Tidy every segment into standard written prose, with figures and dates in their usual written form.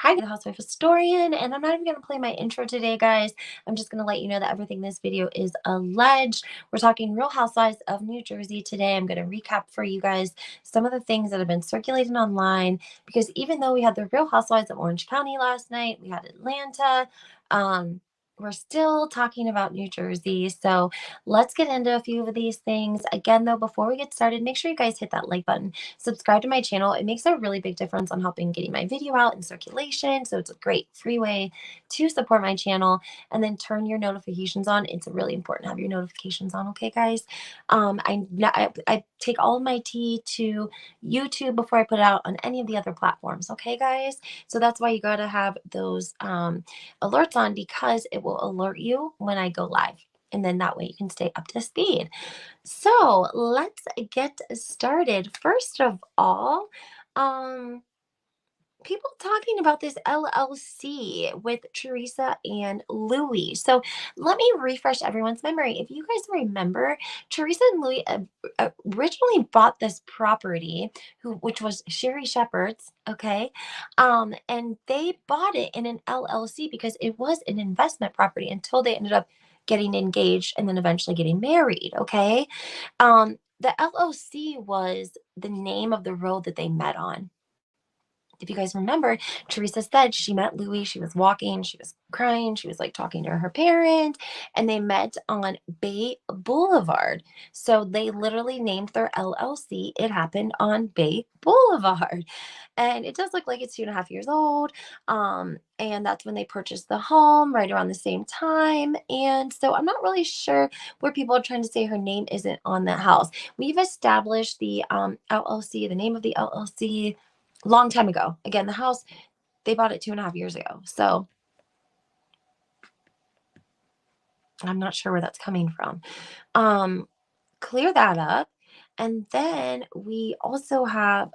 Hi, the Housewife Historian, and I'm not even going to play my intro today, guys. I'm just going to let you know that everything in this video is alleged. We're talking Real Housewives of New Jersey today. I'm going to recap for you guys some of the things that have been circulating online, because even though we had the Real Housewives of Orange County last night, we had Atlanta, we're still talking about New Jersey. So let's get into a few of these things. Again, though, before we get started, make sure you guys hit that like button, subscribe to my channel. It makes a really big difference on helping getting my video out in circulation. So it's a great free way to support my channel. And then turn your notifications on. It's really important to have your notifications on. Okay, guys. I take all of my tea to YouTube before I put it out on any of the other platforms. Okay, guys. So that's why you got to have those alerts on, because it will alert you when I go live. And then that way you can stay up to speed. So let's get started. First of all, people talking about this LLC with Teresa and Louis. So let me refresh everyone's memory. If you guys remember, Teresa and Louis originally bought this property, which was Sherry Shepherd's, okay? And they bought it in an LLC because it was an investment property until they ended up getting engaged and then eventually getting married, okay? The LLC was the name of the road that they met on. If you guys remember, Teresa said she met Louis. She was walking, she was crying, she was like talking to her parents, and they met on Bay Boulevard. So they literally named their LLC. It happened on Bay Boulevard. And it does look like it's 2.5 years old. And that's when they purchased the home right around the same time. And so I'm not really sure where people are trying to say her name isn't on the house. We've established the LLC, the name of the LLC, long time ago. Again, the house, they bought it 2.5 years ago. So I'm not sure where that's coming from. Clear that up. And then we also have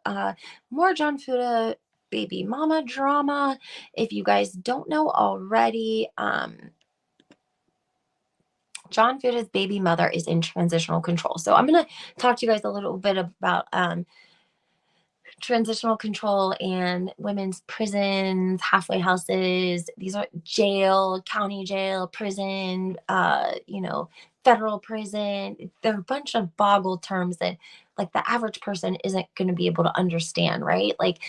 more John Fuda baby mama drama. If you guys don't know already, John Fuda's baby mother is in transitional control. So I'm going to talk to you guys a little bit about transitional control and women's prisons, halfway houses. These are jail, county jail, prison, federal prison. There are a bunch of boggle terms that like the average person isn't going to be able to understand, right? Like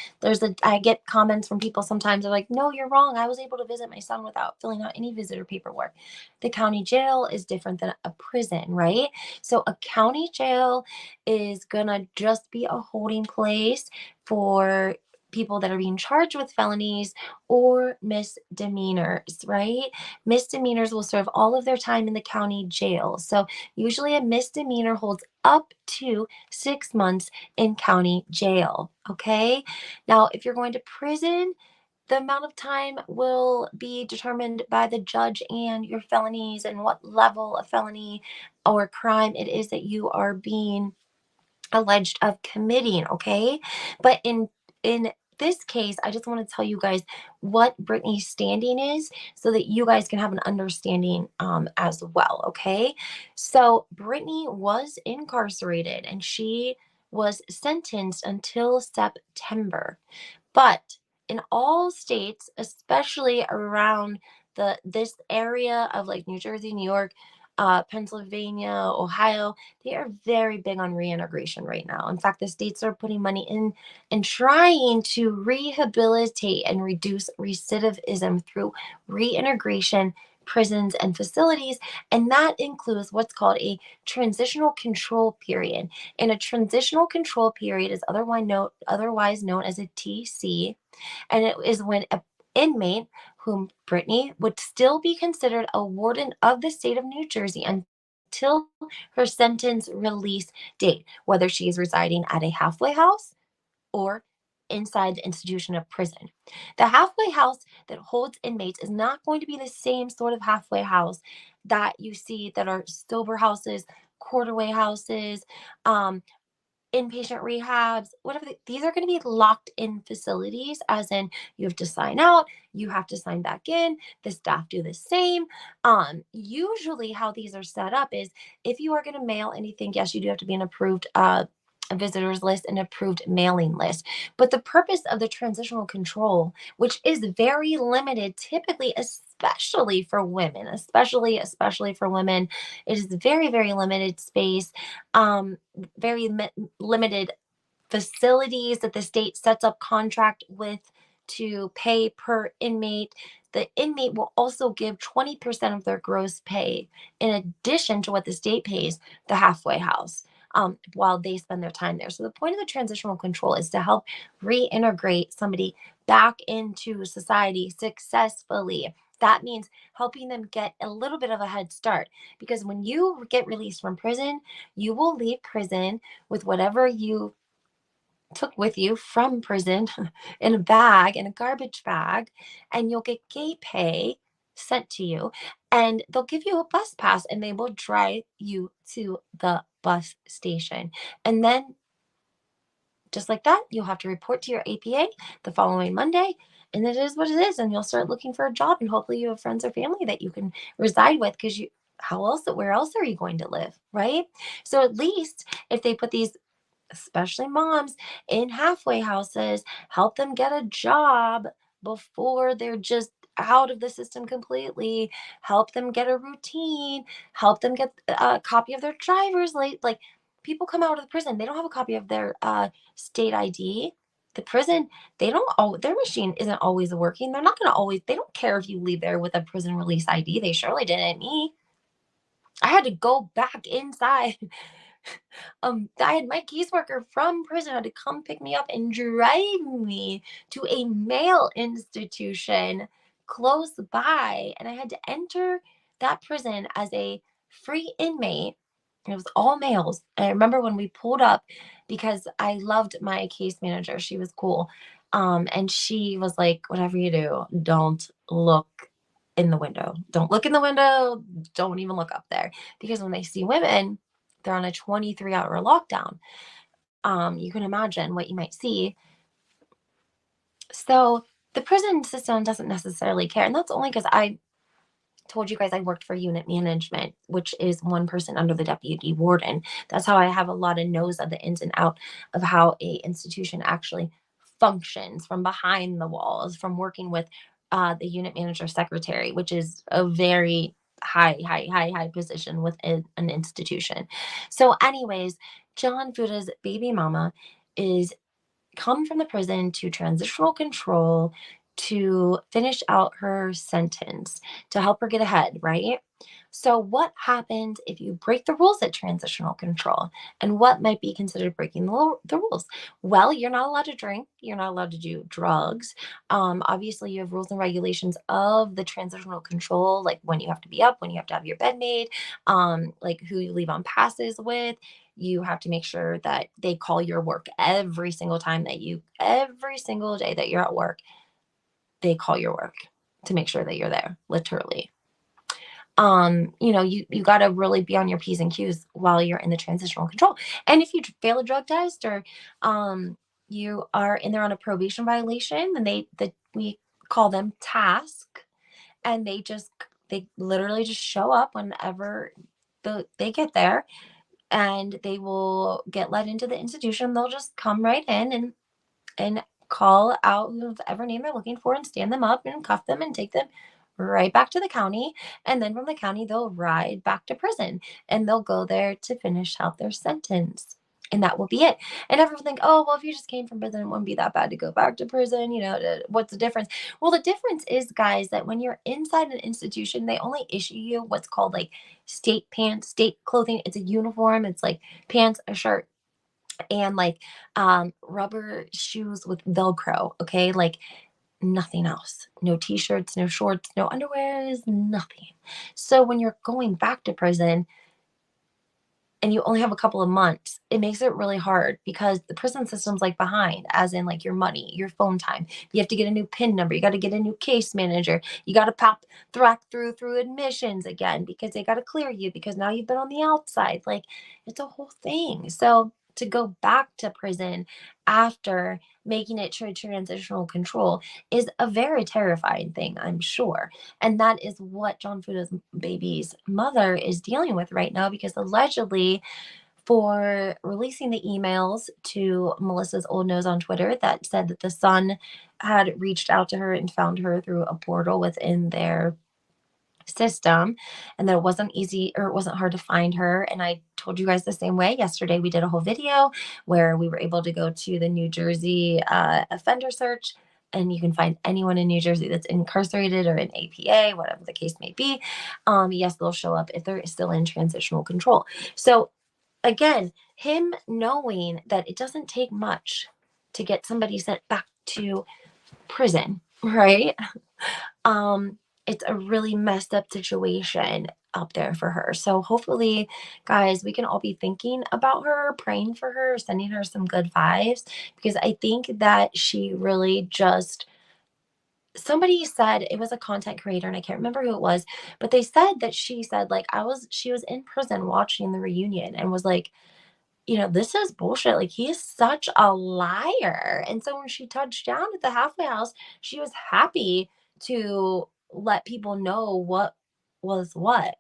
I get comments from people sometimes. They're like, no, you're wrong. I was able to visit my son without filling out any visitor paperwork. The county jail is different than a prison, right? So a county jail is gonna just be a holding place for people that are being charged with felonies or misdemeanors, right? Misdemeanors will serve all of their time in the county jail. So usually a misdemeanor holds up to 6 months in county jail, okay? Now, if you're going to prison, the amount of time will be determined by the judge and your felonies and what level of felony or crime it is that you are being alleged of committing, okay? But in this case, I just want to tell you guys what Brittany's standing is so that you guys can have an understanding as well, okay? So Brittany was incarcerated and she was sentenced until September. But in all states, especially around this area of like New Jersey, New York, Pennsylvania, Ohio, they are very big on reintegration right now. In fact, the states are putting money in and trying to rehabilitate and reduce recidivism through reintegration, prisons, and facilities. And that includes what's called a transitional control period. And a transitional control period is otherwise known as a TC. And it is when an inmate, whom Brittany would still be considered a warden of the state of New Jersey until her sentence release date, whether she is residing at a halfway house or inside the institution of prison. The halfway house that holds inmates is not going to be the same sort of halfway house that you see that are sober houses, quarterway houses, inpatient rehabs, whatever. These are going to be locked in facilities, as in you have to sign out, you have to sign back in, the staff do the same. Usually how these are set up is if you are going to mail anything, yes, you do have to be an approved a visitors list, and approved mailing list. But the purpose of the transitional control, which is very limited, typically, especially for women, especially for women, it is very, very limited space, um, very limited facilities that the state sets up contract with to pay per inmate. The inmate will also give 20% of their gross pay in addition to what the state pays the halfway house, while they spend their time there. So the point of the transitional control is to help reintegrate somebody back into society successfully. That means helping them get a little bit of a head start, because when you get released from prison, you will leave prison with whatever you took with you from prison in a bag, in a garbage bag, and you'll get gate pay sent to you, and they'll give you a bus pass and they will drive you to the bus station. And then, just like that, you'll have to report to your APA the following Monday. And it is what it is. And you'll start looking for a job. And hopefully you have friends or family that you can reside with, because where else are you going to live? Right. So at least if they put these, especially moms, in halfway houses, help them get a job before they're just out of the system completely, help them get a routine, help them get a copy of their driver's license. Like, people come out of the prison, they don't have a copy of their state ID. The prison, they don't, oh, their machine isn't always working. They're not going to always, they don't care if you leave there with a prison release ID. They surely didn't. Me, I had to go back inside. I had my caseworker from prison had to come pick me up and drive me to a male institution close by, and I had to enter that prison as a free inmate. It was all males. And I remember when we pulled up, because I loved my case manager. She was cool. And she was like, whatever you do, don't look in the window. Don't look in the window. Don't even look up there. Because when they see women, they're on a 23-hour lockdown. You can imagine what you might see. So the prison system doesn't necessarily care. And that's only because I told you guys I worked for unit management, which is one person under the deputy warden. That's how I have a lot of knows of the ins and out of how a institution actually functions from behind the walls, from working with the unit manager secretary, which is a very high position within an institution. So, anyways, John Fuda's baby mama is come from the prison to transitional control to finish out her sentence, to help her get ahead, right? So, what happens if you break the rules at transitional control? And what might be considered breaking the rules? Well, you're not allowed to drink. You're not allowed to do drugs. Obviously, you have rules and regulations of the transitional control, like when you have to be up, when you have to have your bed made, like who you leave on passes with. You have to make sure that they call your work every single day that you're at work, they call your work to make sure that you're there, literally. You got to really be on your P's and Q's while you're in the transitional control. And if you fail a drug test, or you are in there on a probation violation, then we call them task, and they literally just show up whenever they get there, and they will get let into the institution. They'll just come right in and call out whoever name they're looking for and stand them up and cuff them and take them right back to the county. And then from the county, they'll ride back to prison, and they'll go there to finish out their sentence. And that will be it. And everyone think, oh, well, if you just came from prison, it wouldn't be that bad to go back to prison. What's the difference? Well, the difference is, guys, that when you're inside an institution, they only issue you what's called like state pants, state clothing. It's a uniform. It's like pants, a shirt, and like rubber shoes with Velcro. Okay. Like nothing else. No t-shirts, no shorts, no underwears, nothing. So when you're going back to prison and you only have a couple of months, it makes it really hard, because the prison system's like behind, as in like your money, your phone time. You have to get a new PIN number. You got to get a new case manager. You got to pop thrack through admissions again, because they got to clear you, because now you've been on the outside. Like, it's a whole thing. So to go back to prison after making it to transitional control is a very terrifying thing, I'm sure. And that is what John Fuda's baby's mother is dealing with right now, because allegedly for releasing the emails to Melissa's old nose on Twitter that said that the son had reached out to her and found her through a portal within their system, and that it wasn't easy, or it wasn't hard to find her. And I told you guys the same way yesterday. We did a whole video where we were able to go to the New Jersey offender search, and you can find anyone in New Jersey that's incarcerated or in APA, whatever the case may be. Yes, they'll show up if they're still in transitional control. So again, him knowing that it doesn't take much to get somebody sent back to prison, right? um it's a really messed up situation up there for her. So hopefully, guys, we can all be thinking about her, praying for her, sending her some good vibes, because I think that she really just, somebody said, it was a content creator and I can't remember who it was, but they said that she said, like, she was in prison watching the reunion and was like, this is bullshit. Like, he is such a liar. And so when she touched down at the halfway house, she was happy to let people know what was what.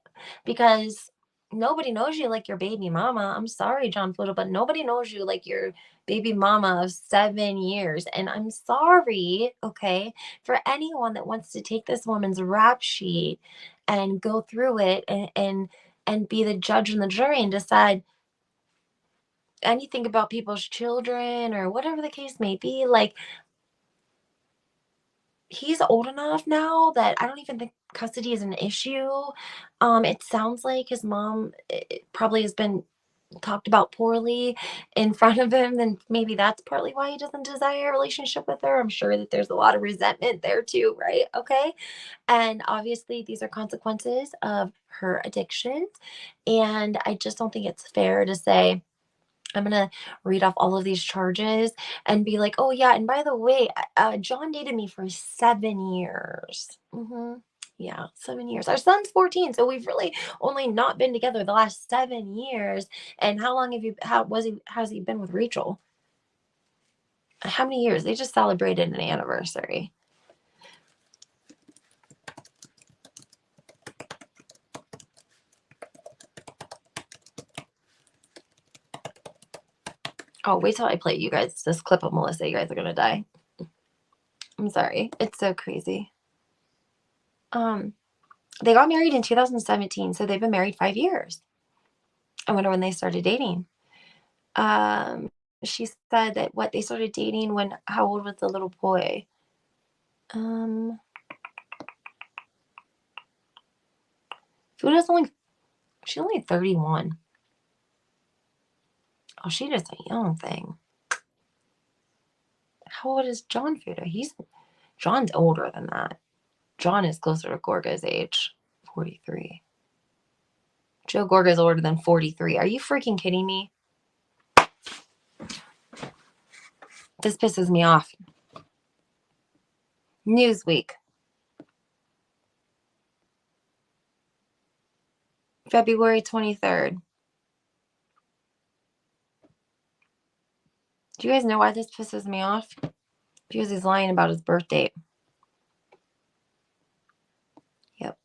Because nobody knows you like your baby mama. I'm sorry, John Fuda, but nobody knows you like your baby mama of 7 years. And I'm sorry, okay, for anyone that wants to take this woman's rap sheet and go through it and be the judge and the jury and decide anything about people's children or whatever the case may be. Like, he's old enough now that I don't even think custody is an issue. It sounds like his mom probably has been talked about poorly in front of him, and maybe that's partly why he doesn't desire a relationship with her. I'm sure that there's a lot of resentment there too, right? Okay. And obviously these are consequences of her addictions, and I just don't think it's fair to say, I'm gonna read off all of these charges and be like, "Oh yeah, and by the way, John dated me for 7 years." Yeah, 7 years. Our son's 14, so we've really only not been together the last 7 years. And how long have you? How was he? Has he been with Rachel? How many years? They just celebrated an anniversary. Oh, wait till I play you guys this clip of Melissa. You guys are gonna die. I'm sorry. It's so crazy. Um, they got married in 2017, so they've been married 5 years. I wonder when they started dating. Um, she said that what they started dating when, how old was the little boy? Um, Fuda's only, she's only 31. Oh, she just a young thing. How old is John Fuda? John's older than that. John is closer to Gorga's age, 43. Joe Gorga's older than 43. Are you freaking kidding me? This pisses me off. Newsweek, February 23rd. Do you guys know why this pisses me off? Because he's lying about his birth date. Yep.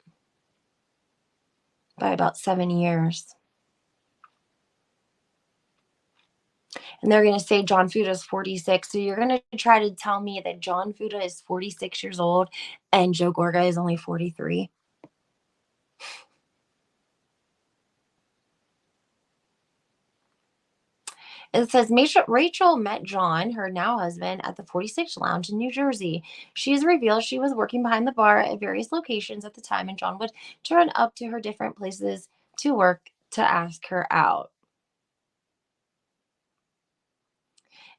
By about 7 years. And they're going to say John Fuda is 46. So you're going to try to tell me that John Fuda is 46 years old and Joe Gorga is only 43? It says Rachel met John, her now husband, at the 46 Lounge in New Jersey. She's revealed she was working behind the bar at various locations at the time, and John would turn up to her different places to work to ask her out.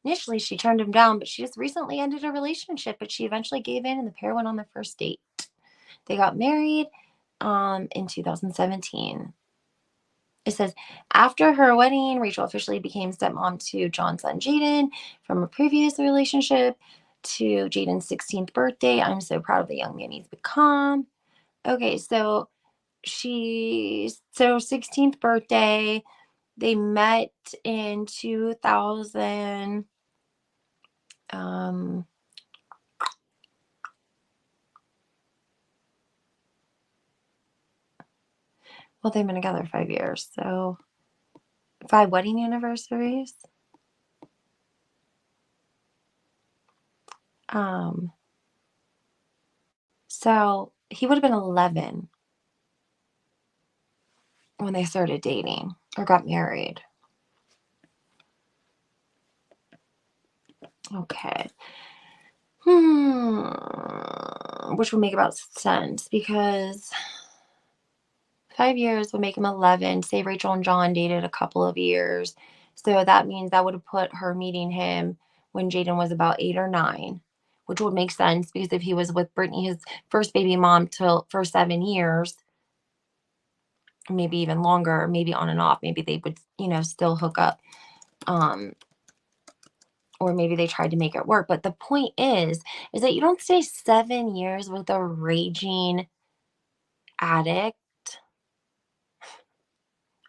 Initially, she turned him down, but she just recently ended a relationship, but she eventually gave in and the pair went on their first date. They got married in 2017. It says, after her wedding, Rachel officially became stepmom to John's son Jaden from a previous relationship to Jaden's 16th birthday. I'm so proud of the young man he's become. Okay, so 16th birthday. They met in 2000. Well, they've been together 5 years, so 5 wedding anniversaries. Um, so he would have been 11 when they started dating or got married. Okay. Which would make about sense because 5 years would make him 11. Say Rachel and John dated a couple of years. So that means that would have put her meeting him when Jaden was about 8 or 9, which would make sense because if he was with Brittany, his first baby mom, till for 7 years, maybe even longer, maybe on and off, maybe they would, still hook up. Um, or maybe they tried to make it work. But the point is that you don't stay 7 years with a raging addict.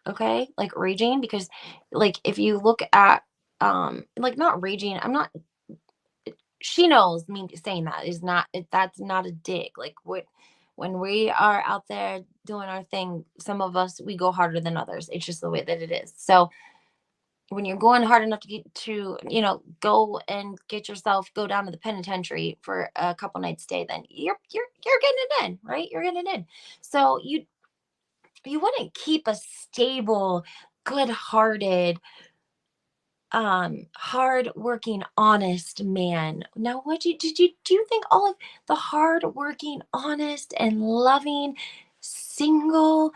Okay, like raging, because like if you look at like not raging, I'm not, she knows me saying that is not that's not a dig. Like what, when we are out there doing our thing, some of us, we go harder than others. It's just the way that it is. So when you're going hard enough to get to, go and get yourself, go down to the penitentiary for a couple nights stay, then you're getting it in, right? You're getting it in. So you wouldn't keep a stable, good-hearted, hard-working, honest man. Now, do you think all of the hard-working, honest, and loving, single,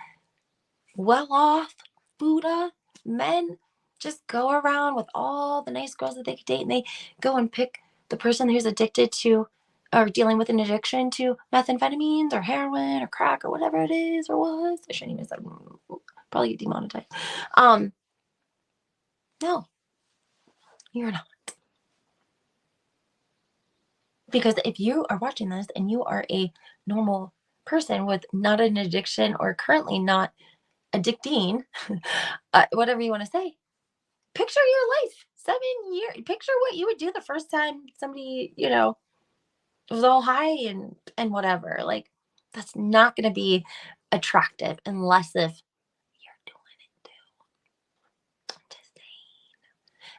well-off Buddha men just go around with all the nice girls that they could date, and they go and pick the person who's addicted to or dealing with an addiction to methamphetamines or heroin or crack or whatever it is or was? I shouldn't even say, probably get demonetized. Um, no, you're not. Because if you are watching this and you are a normal person with not an addiction or currently not addicting, whatever you want to say, picture your life 7 years. Picture what you would do the first time somebody, was all high and whatever. Like, that's not going to be attractive unless if you're doing it too.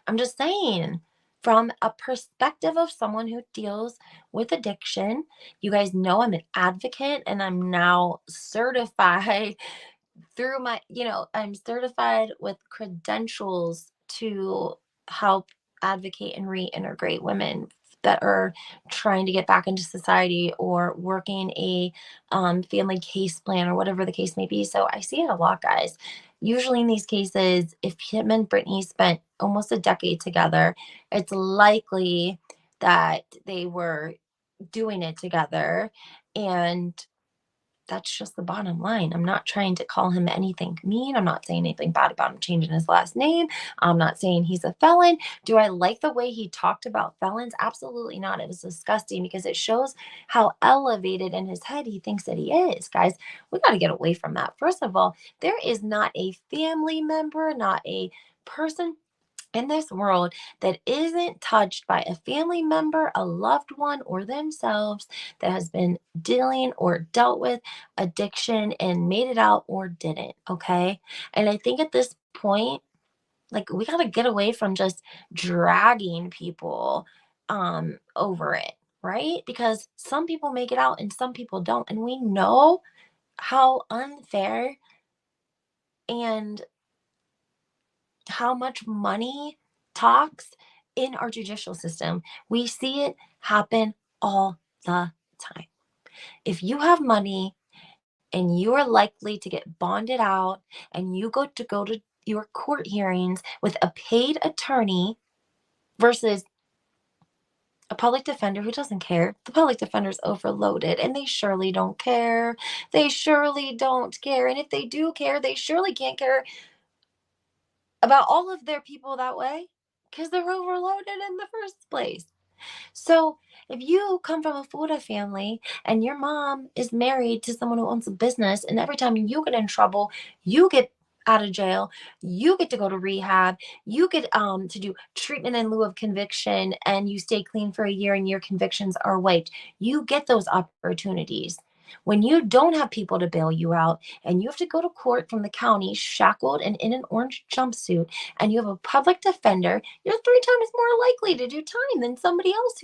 I'm just saying, from a perspective of someone who deals with addiction, you guys know I'm an advocate and I'm now certified through I'm certified with credentials to help advocate and reintegrate women that are trying to get back into society or working a family case plan or whatever the case may be. So I see it a lot, guys. Usually in these cases, if him and Brittany spent almost a decade together, it's likely that they were doing it together. And that's just the bottom line. I'm not trying to call him anything mean. I'm not saying anything bad about him changing his last name. I'm not saying he's a felon. Do I like the way he talked about felons? Absolutely not. It was disgusting because it shows how elevated in his head he thinks that he is. Guys, we got to get away from that. First of all, there is not a family member, not a person in this world that isn't touched by a family member, a loved one, or themselves that has been dealing or dealt with addiction and made it out or didn't. Okay. And I think at this point, like, we got to get away from just dragging people over it, right? Because some people make it out and some people don't. And we know how unfair and how much money talks in our judicial system. We see it happen all the time. If you have money and you are likely to get bonded out and you go to your court hearings with a paid attorney versus a public defender who doesn't care. The public defender's overloaded and they surely don't care. They surely don't care. And if they do care, they surely can't care about all of their people that way because they're overloaded in the first place. So if you come from a Fuda family and your mom is married to someone who owns a business, and every time you get in trouble, you get out of jail, you get to go to rehab, you get to do treatment in lieu of conviction, and you stay clean for a year and your convictions are wiped. You get those opportunities. When you don't have people to bail you out and you have to go to court from the county shackled and in an orange jumpsuit, and you have a public defender, you're 3 times more likely to do time than somebody else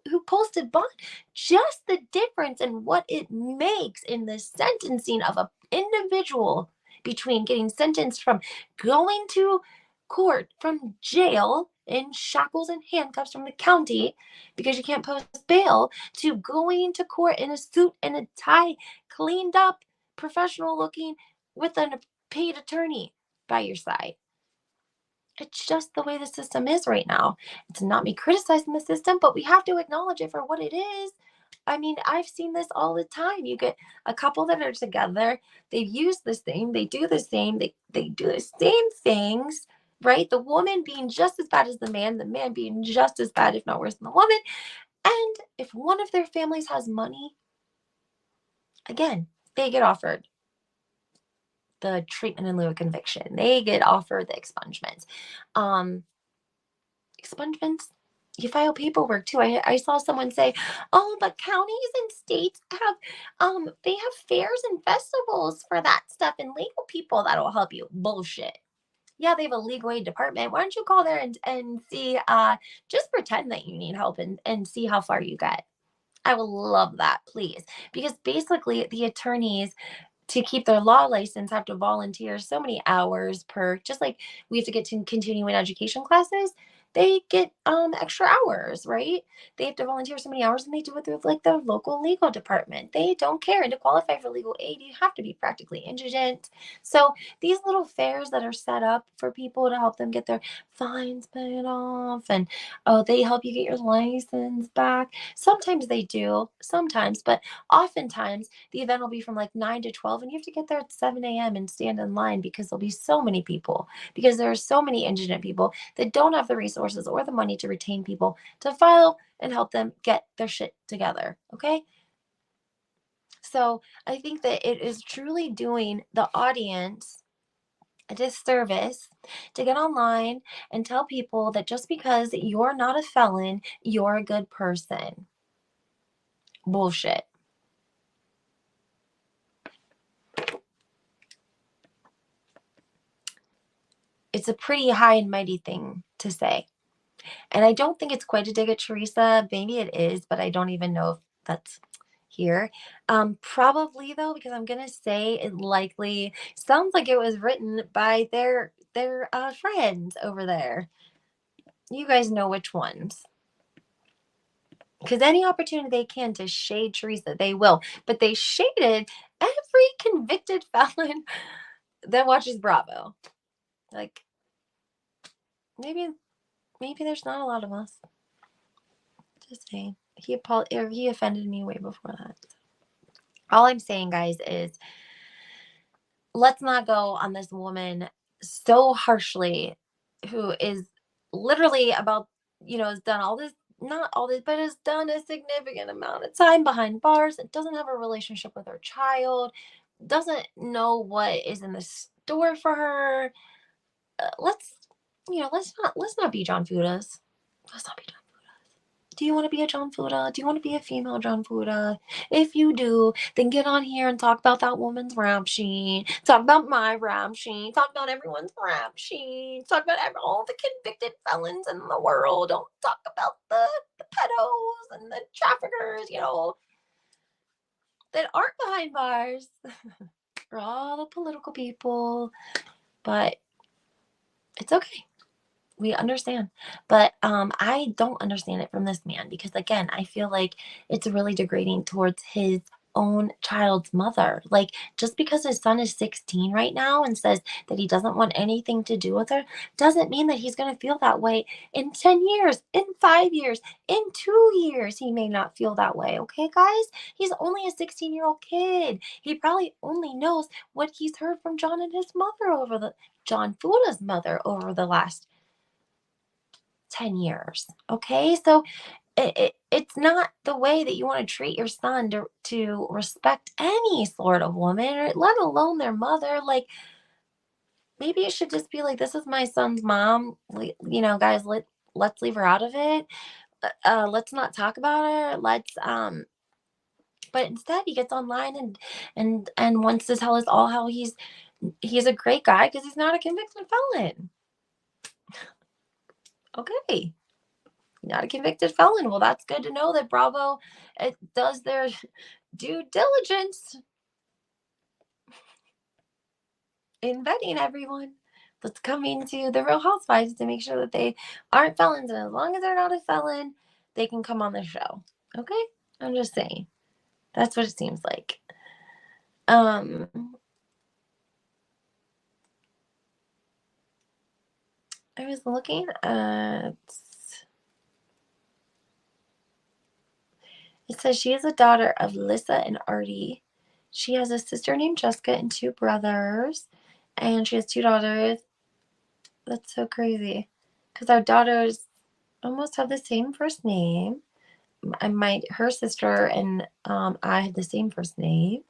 who posted bond. Just the difference in what it makes in the sentencing of an individual between getting sentenced from going to court from jail in shackles and handcuffs from the county because you can't post bail, to going to court in a suit and a tie, cleaned up, professional looking, with a paid attorney by your side. It's just the way the system is right now. It's not me criticizing the system, but we have to acknowledge it for what it is. I mean, I've seen this all the time. You get a couple that are together, they use the same, they do the same, they do the same things, right? The woman being just as bad as the man being just as bad, if not worse than the woman. And if one of their families has money, again, they get offered the treatment in lieu of conviction. They get offered the expungements. Um, expungements, you file paperwork too. I saw someone say, oh, but counties and states have they have fairs and festivals for that stuff, and legal people that'll help you. Bullshit. Yeah, they have a legal aid department. Why don't you call there and see, just pretend that you need help and see how far you get. I would love that, please. Because basically the attorneys, to keep their law license, have to volunteer so many hours per, just like we have to get to continuing education classes, they get extra hours, right? They have to volunteer so many hours, and they do it through like the local legal department. They don't care. And to qualify for legal aid, you have to be practically indigent. So these little fairs that are set up for people to help them get their fines paid off, and oh, they help you get your license back. Sometimes they do, sometimes, but oftentimes the event will be from like 9 to 12, and you have to get there at 7 a.m. and stand in line because there'll be so many people, because there are so many indigent people that don't have the resources or the money to retain people to file and help them get their shit together. Okay. So I think that it is truly doing the audience a disservice to get online and tell people that just because you're not a felon, you're a good person. Bullshit. It's a pretty high and mighty thing to say. And I don't think it's quite a dig at Teresa. Maybe it is, but I don't even know if that's here. Probably though, because I'm gonna say it likely sounds like it was written by their friends over there. You guys know which ones. Because any opportunity they can to shade Teresa, they will. But they shaded every convicted felon that watches Bravo. Like, maybe maybe there's not a lot of us. Just saying. He offended me way before that. All I'm saying, guys, is let's not go on this woman so harshly, who is literally about, has done all this, not all this, but has done a significant amount of time behind bars, doesn't have a relationship with her child, doesn't know what is in the store for her. Let's, let's not be John Fudas. Let's not be John. Do you want to be a John Fuda? Do you want to be a female John Fuda? If you do, then get on here and talk about that woman's rap sheet. Talk about my rap sheet. Talk about everyone's rap sheet. Talk about all the convicted felons in the world. Don't talk about the pedos and the traffickers, that aren't behind bars. For all the political people. But it's okay. We understand. But I don't understand it from this man, because again, I feel like it's really degrading towards his own child's mother. Like, just because his son is 16 right now and says that he doesn't want anything to do with her, doesn't mean that he's going to feel that way in 10 years, in 5 years, in 2 years. He may not feel that way. Okay, guys? He's only a 16-year-old kid. He probably only knows what he's heard from John and his mother John Fuda's mother over the last 10 years. Okay. So it's not the way that you want to treat your son, to respect any sort of woman, or let alone their mother. Like, maybe it should just be like, this is my son's mom. Guys, let's leave her out of it. Let's not talk about her. Let's But instead, he gets online and wants to tell us all how he's a great guy because he's not a convicted felon. Okay, not a convicted felon. Well, that's good to know that Bravo does their due diligence in vetting everyone that's coming to the Real Housewives to make sure that they aren't felons, and as long as they're not a felon, they can come on the show. Okay, I'm just saying. That's what it seems like. Um, I was looking at. It says she is a daughter of Lissa and Artie. She has a sister named Jessica and two brothers, and she has two daughters. That's so crazy, because our daughters almost have the same first name. Her sister and I had the same first name.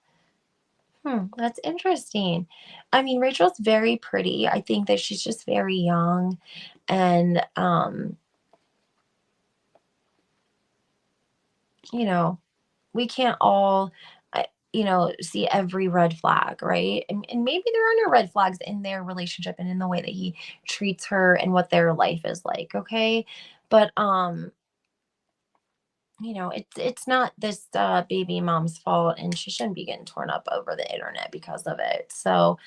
That's interesting. I mean, Rachel's very pretty. I think that she's just very young, and you know, we can't all, see every red flag, right? And maybe there are no red flags in their relationship and in the way that he treats her and what their life is like. Okay, but it's not this baby mom's fault, and she shouldn't be getting torn up over the internet because of it. So,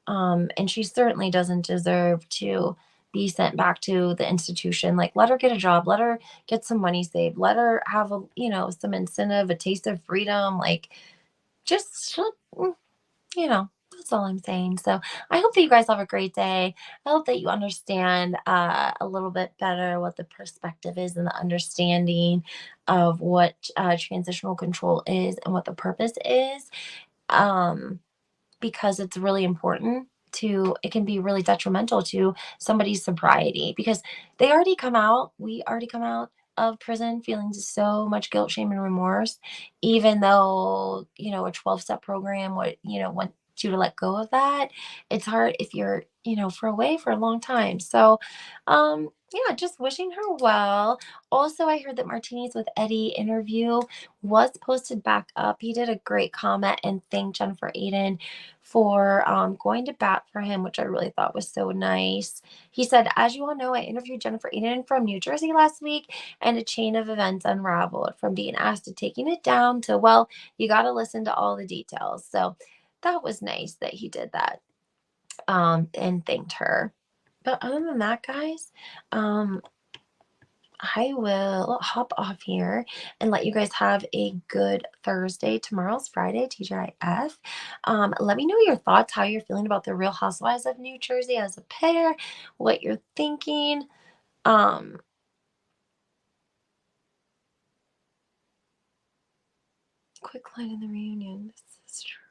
and she certainly doesn't deserve to be sent back to the institution. Like, let her get a job, let her get some money saved, let her have some incentive, a taste of freedom. Like, just that's all I'm saying. So I hope that you guys have a great day. I hope that you understand a little bit better what the perspective is and the understanding of what transitional control is and what the purpose is. Um, because it's really important it can be really detrimental to somebody's sobriety because we already come out of prison feeling so much guilt, shame, and remorse, even though, a 12-step program would, want you to let go of that. It's hard if you're, for away for a long time. So, yeah, just wishing her well. Also, I heard that Martinis with Eddie interview was posted back up. He did a great comment and thanked Jennifer Aiden for going to bat for him, which I really thought was so nice. He said, "As you all know, I interviewed Jennifer Aiden from New Jersey last week, and a chain of events unraveled from being asked to taking it down to, well, you got to listen to all the details." So that was nice that he did that and thanked her. But other than that, guys, um, I will hop off here and let you guys have a good Thursday. Tomorrow's Friday, TGIF. Let me know your thoughts, how you're feeling about the Real Housewives of New Jersey as a pair, what you're thinking. Um, quick line in the reunion. This is true.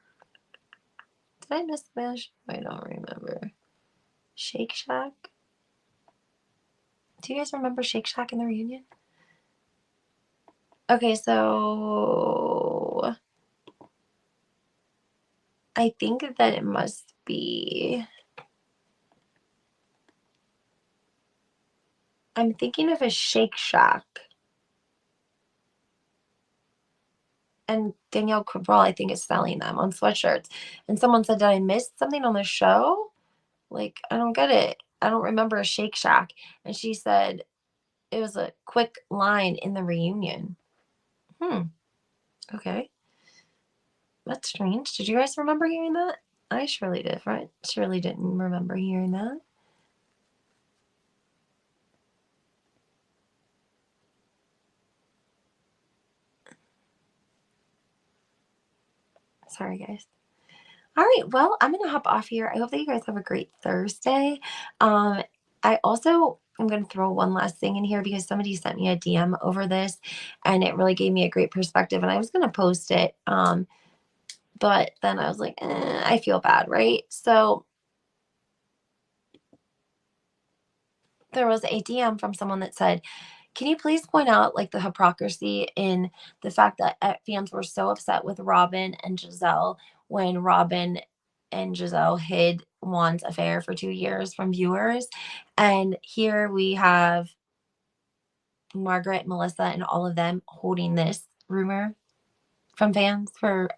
Did I miss Smash? I don't remember. Shake Shack? Do you guys remember Shake Shack in the reunion? Okay, so I think that it must be. I'm thinking of a Shake Shack. And Danielle Cabral, I think, is selling them on sweatshirts. And someone said, "Did I miss something on the show? Like, I don't get it. I don't remember a Shake Shack." And she said it was a quick line in the reunion. Hmm. Okay. That's strange. Did you guys remember hearing that? I surely did, right? Surely didn't remember hearing that. Sorry, guys. All right, well, I'm gonna hop off here. I hope that you guys have a great Thursday. I also am gonna throw one last thing in here because somebody sent me a DM over this, and it really gave me a great perspective. And I was gonna post it, but then I was like, I feel bad, right? So there was a DM from someone that said, "Can you please point out like the hypocrisy in the fact that fans were so upset with Robin and Giselle when Robin and Giselle hid Juan's affair for 2 years from viewers? And here we have Margaret, Melissa, and all of them holding this rumor from fans for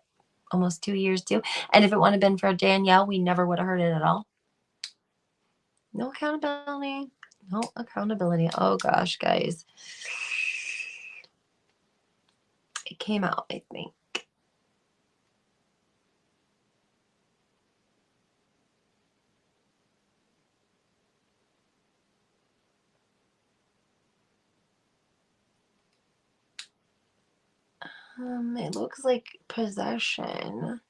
almost 2 years too, and if it wouldn't have been for Danielle, we never would have heard it at all. No accountability. No accountability. Oh gosh, guys. It came out, I think. It looks like possession.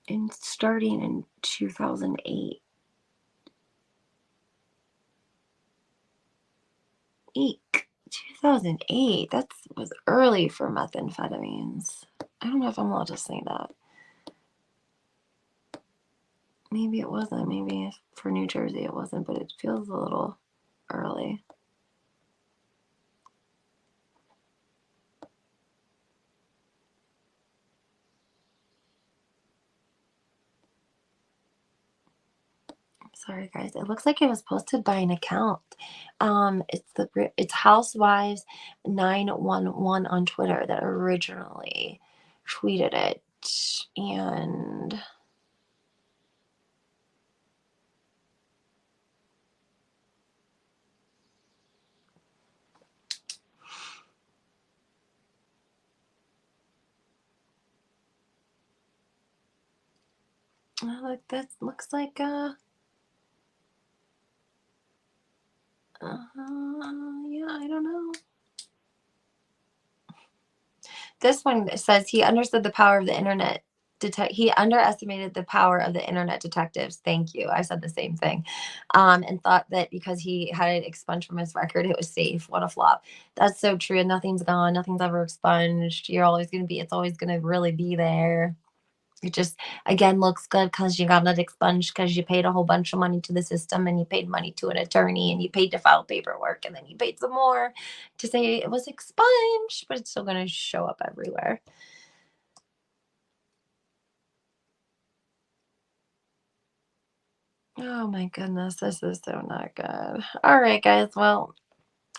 And starting in 2008. Eek. 2008. That was early for methamphetamines. I don't know if I'm allowed to say that. Maybe it wasn't. Maybe for New Jersey it wasn't, but it feels a little early. Sorry guys, it looks like it was posted by an account. It's housewives 911 on Twitter that originally tweeted it. And look, that looks like yeah, I don't know. This one says he understood the power of the internet. He underestimated the power of the internet detectives. Thank you. I said the same thing, and thought that because he had it expunged from his record, it was safe. What a flop! That's so true. Nothing's gone. Nothing's ever expunged. You're always going to be. It's always going to really be there. It just again looks good because you got it expunged because you paid a whole bunch of money to the system and you paid money to an attorney and you paid to file paperwork and then you paid some more to say it was expunged, but it's still going to show up everywhere. Oh my goodness, this is so not good. All right, guys. Well,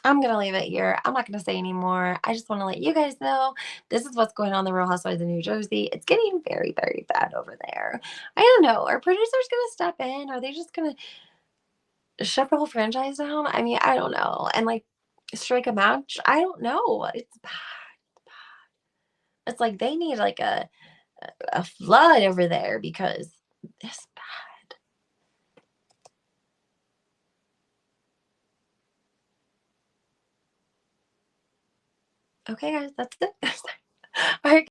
I'm going to leave it here. I'm not going to say anymore. I just want to let you guys know this is what's going on in the Real Housewives of New Jersey. It's getting very, very bad over there. I don't know. Are producers going to step in? Are they just going to shut the whole franchise down? I mean, I don't know. And like strike a match? I don't know. It's bad. It's like they need like a flood over there because this bad. Okay, guys, that's it. All right.